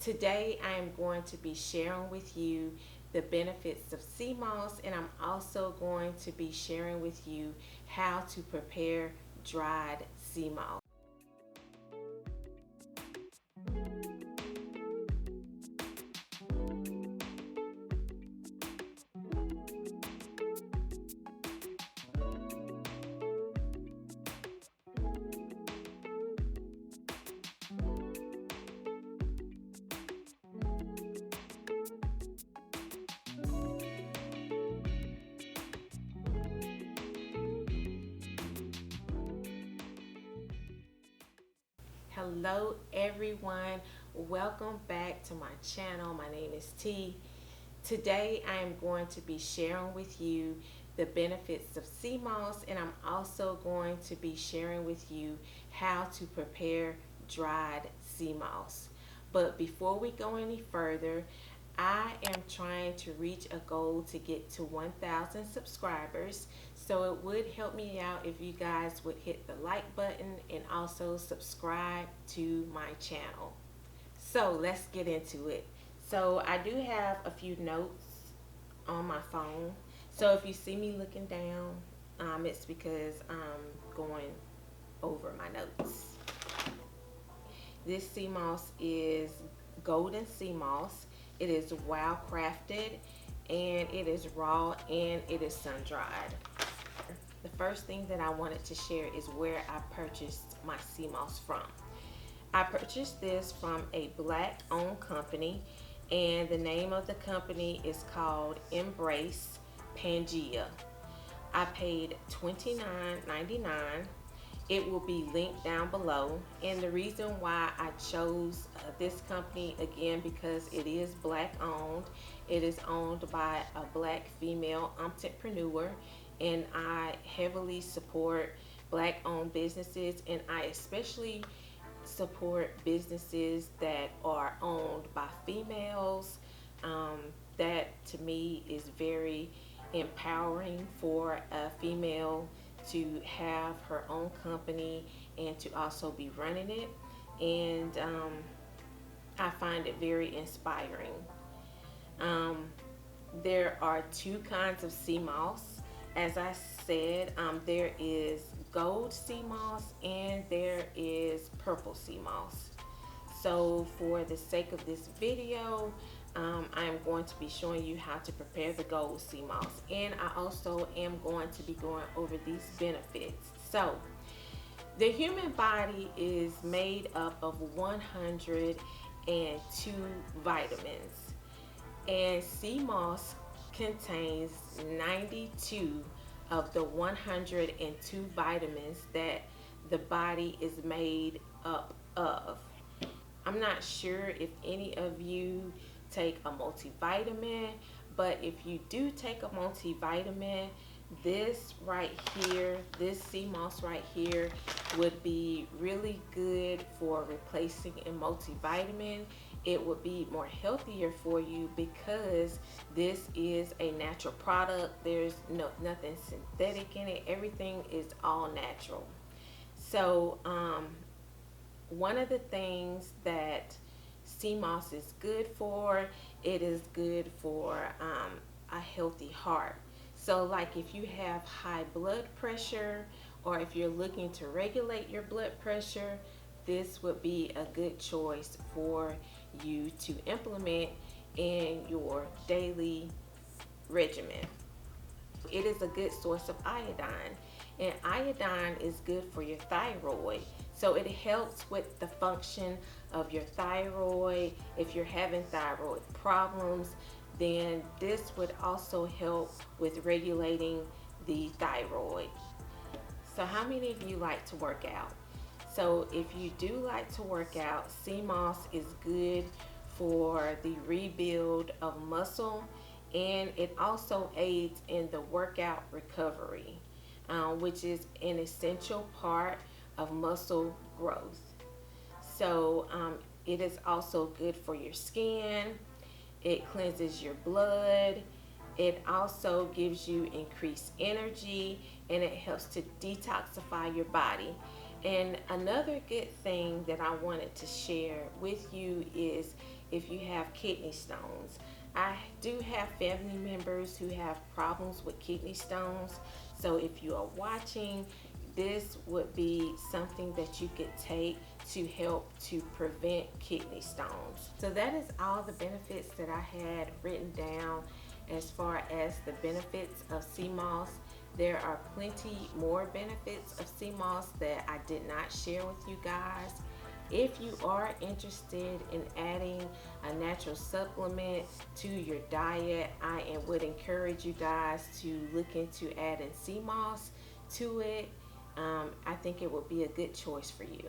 Today I am going to be sharing with you the benefits of sea moss, and I'm also going to be sharing with you how to prepare dried sea moss. Hello everyone, welcome back to my channel. My name is T. Today I am going to be sharing with you the benefits of sea moss, and I'm also going to be sharing with you how to prepare dried sea moss. But before we go any further, I am trying to reach a goal to get to 1,000 subscribers. So it would help me out if you guys would hit the like button and also subscribe to my channel. So let's get into it. So I do have a few notes on my phone. So if you see me looking down, it's because I'm going over my notes. This sea moss is golden sea moss. It is wild crafted, and it is raw, and it is sun dried. The first thing that I wanted to share is where I purchased my sea moss from. I purchased this from a black owned company, and the name of the company is called Embrace Pangea. I paid $29.99. It will be linked down below, and the reason why I chose this company, again, because it is black owned. It is owned by a black female entrepreneur, and I heavily support black owned businesses, and I especially support businesses that are owned by females. That to me is very empowering for a female to have her own company and to also be running it, and I find it very inspiring. Um, there are two kinds of sea moss. As I said, there is gold sea moss and there is purple sea moss. So for the sake of this video, I am going to be showing you how to prepare the gold sea moss, and I also am going to be going over these benefits. So the human body is made up of 102 vitamins, and sea moss contains 92 of the 102 vitamins that the body is made up of. I'm not sure if any of you take a multivitamin, but if you do take a multivitamin, this right here, this sea moss right here, would be really good for replacing a multivitamin. It would be more healthier for you because this is a natural product. There's nothing synthetic in it. Everything is all natural. So one of the things that sea moss is good for, it is good for a healthy heart. So like if you have high blood pressure, or if you're looking to regulate your blood pressure, this would be a good choice for you to implement in your daily regimen. It is a good source of iodine, and iodine is good for your thyroid. So it helps with the function of your thyroid. If you're having thyroid problems, then this would also help with regulating the thyroid. So how many of you like to work out? So if you do like to work out, sea moss is good for the rebuild of muscle, and it also aids in the workout recovery, which is an essential part of muscle growth. So it is also good for your skin. It cleanses your blood. It also gives you increased energy, and it helps to detoxify your body. And another good thing that I wanted to share with you is if you have kidney stones. I do have family members who have problems with kidney stones. So if you are watching, this would be something that you could take to help to prevent kidney stones. So that is all the benefits that I had written down as far as the benefits of sea moss. There are plenty more benefits of sea moss that I did not share with you guys. If you are interested in adding a natural supplement to your diet, I would encourage you guys to look into adding sea moss to it. I think it would be a good choice for you.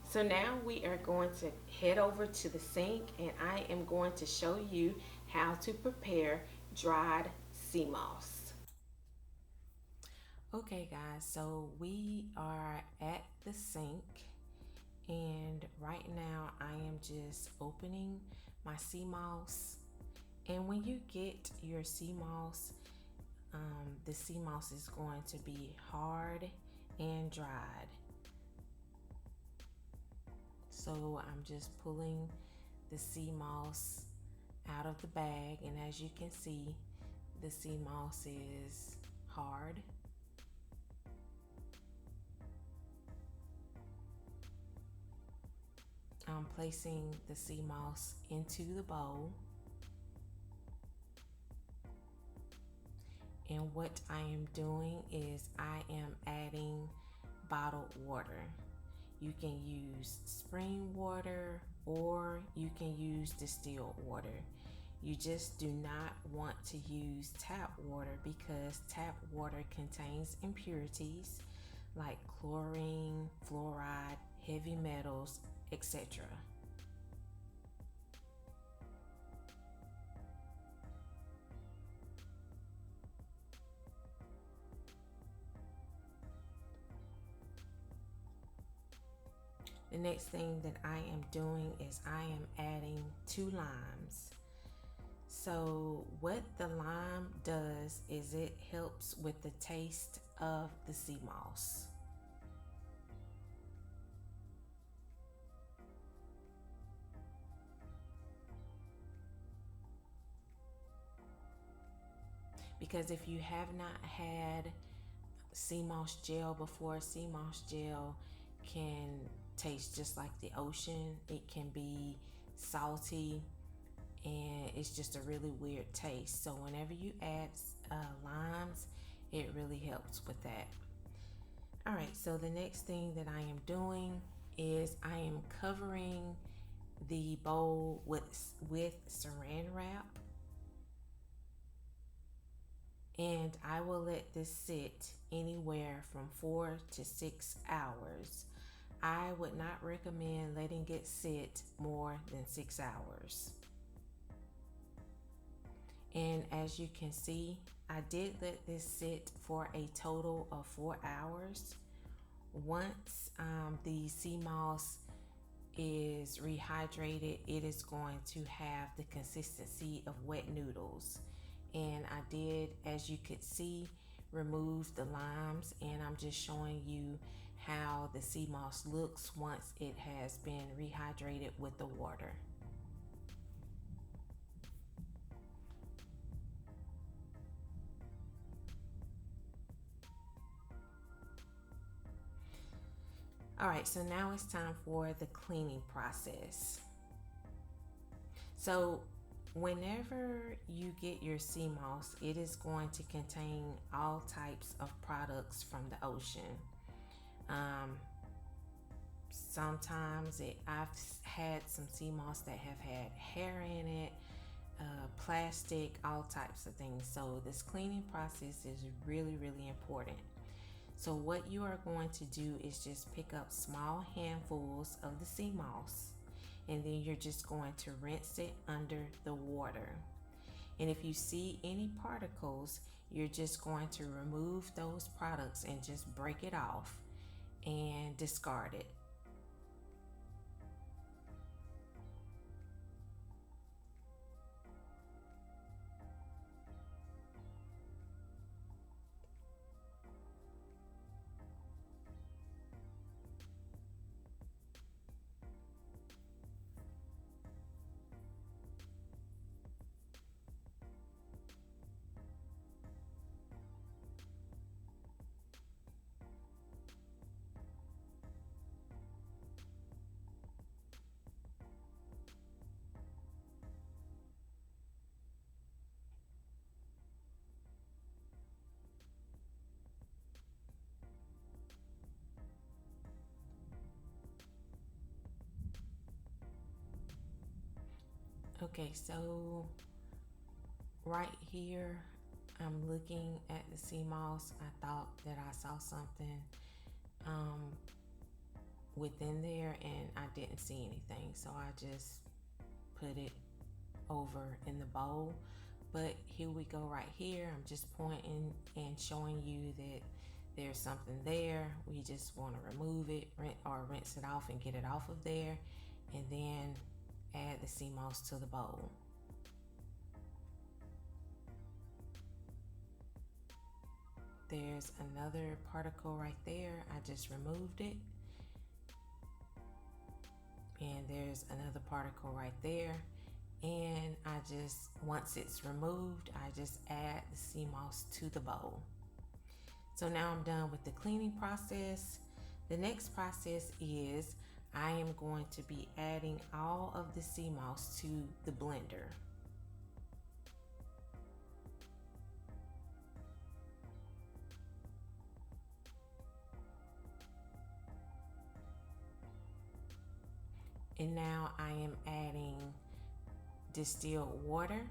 So now we are going to head over to the sink and I am going to show you how to prepare dried sea moss. Okay guys, so we are at the sink and right now I am just opening my sea moss. And when you get your sea moss, the sea moss is going to be hard and dried. So I'm just pulling the sea moss out of the bag, and as you can see, the sea moss is hard. I'm placing the sea moss into the bowl. And what I am doing is I am adding bottled water. You can use spring water or you can use distilled water. You just do not want to use tap water because tap water contains impurities like chlorine, fluoride, heavy metals, etc. The next thing that I am doing is I am adding 2 limes. So what the lime does is it helps with the taste of the sea moss. Because if you have not had sea moss gel before, sea moss gel can taste just like the ocean. It can be salty and it's just a really weird taste. So whenever you add limes, it really helps with that. All right, so the next thing that I am doing is I am covering the bowl with saran wrap, and I will let this sit anywhere from 4 to 6 hours. I would not recommend letting it sit more than 6 hours. And as you can see, I did let this sit for a total of 4 hours. Once the sea moss is rehydrated, it is going to have the consistency of wet noodles. And I did, as you could see, remove the limes, and I'm just showing you how the sea moss looks once it has been rehydrated with the water. All right, so now it's time for the cleaning process. So whenever you get your sea moss, it is going to contain all types of products from the ocean. Sometimes I've had some sea moss that have had hair in it, plastic, all types of things. So this cleaning process is really, really important. So what you are going to do is just pick up small handfuls of the sea moss, and then you're just going to rinse it under the water. And if you see any particles, you're just going to remove those products and just break it off and discard it. Okay, so right here, I'm looking at the sea moss. I thought that I saw something um, within there, and I didn't see anything, so I just put it over in the bowl. But here we go right here. I'm just pointing and showing you that there's something there. We just want to remove it or rinse it off and get it off of there, and then add the sea moss to the bowl. There's another particle right there. I just removed it. And there's another particle right there. And once it's removed, I just add the sea moss to the bowl. So now I'm done with the cleaning process. The next process is I am going to be adding all of the sea moss to the blender. And now I am adding distilled water.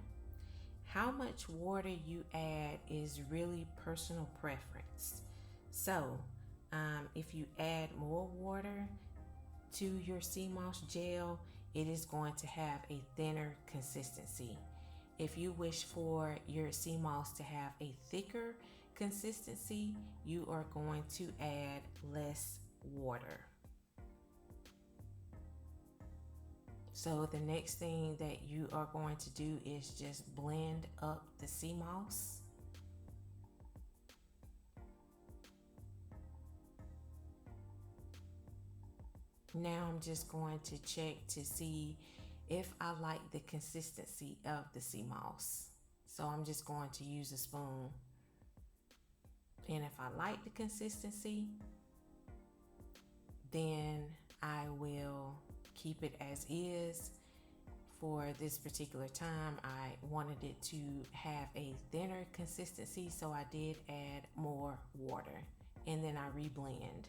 How much water you add is really personal preference. So if you add more water to your sea moss gel, it is going to have a thinner consistency. If you wish for your sea moss to have a thicker consistency, you are going to add less water. So the next thing that you are going to do is just blend up the sea moss. Now I'm just going to check to see if I like the consistency of the sea moss. So I'm just going to use a spoon. And if I like the consistency, then I will keep it as is. For this particular time, I wanted it to have a thinner consistency, so I did add more water, and then I reblend.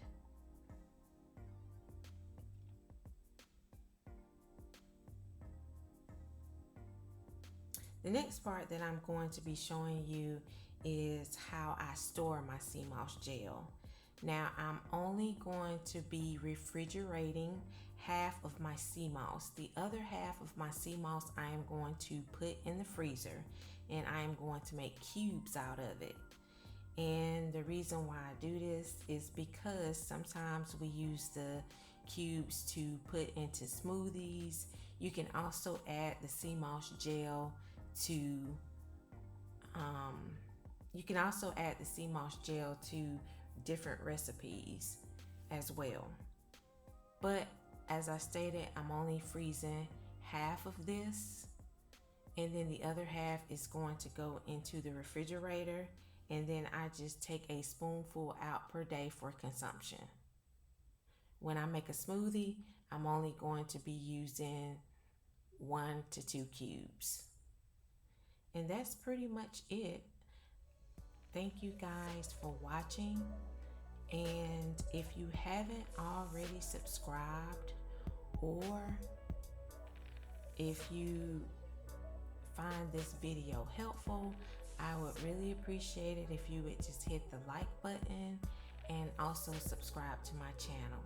The next part that I'm going to be showing you is how I store my sea moss gel. Now I'm only going to be refrigerating half of my sea moss. The other half of my sea moss I am going to put in the freezer, and I am going to make cubes out of it. And the reason why I do this is because sometimes we use the cubes to put into smoothies. You can also add the sea moss gel to different recipes as well. But as I stated, I'm only freezing half of this, and then the other half is going to go into the refrigerator, and then I just take a spoonful out per day for consumption. When I make a smoothie, I'm only going to be using 1 to 2 cubes. And that's pretty much it. Thank you guys for watching. And if you haven't already subscribed, or if you find this video helpful, I would really appreciate it if you would just hit the like button and also subscribe to my channel.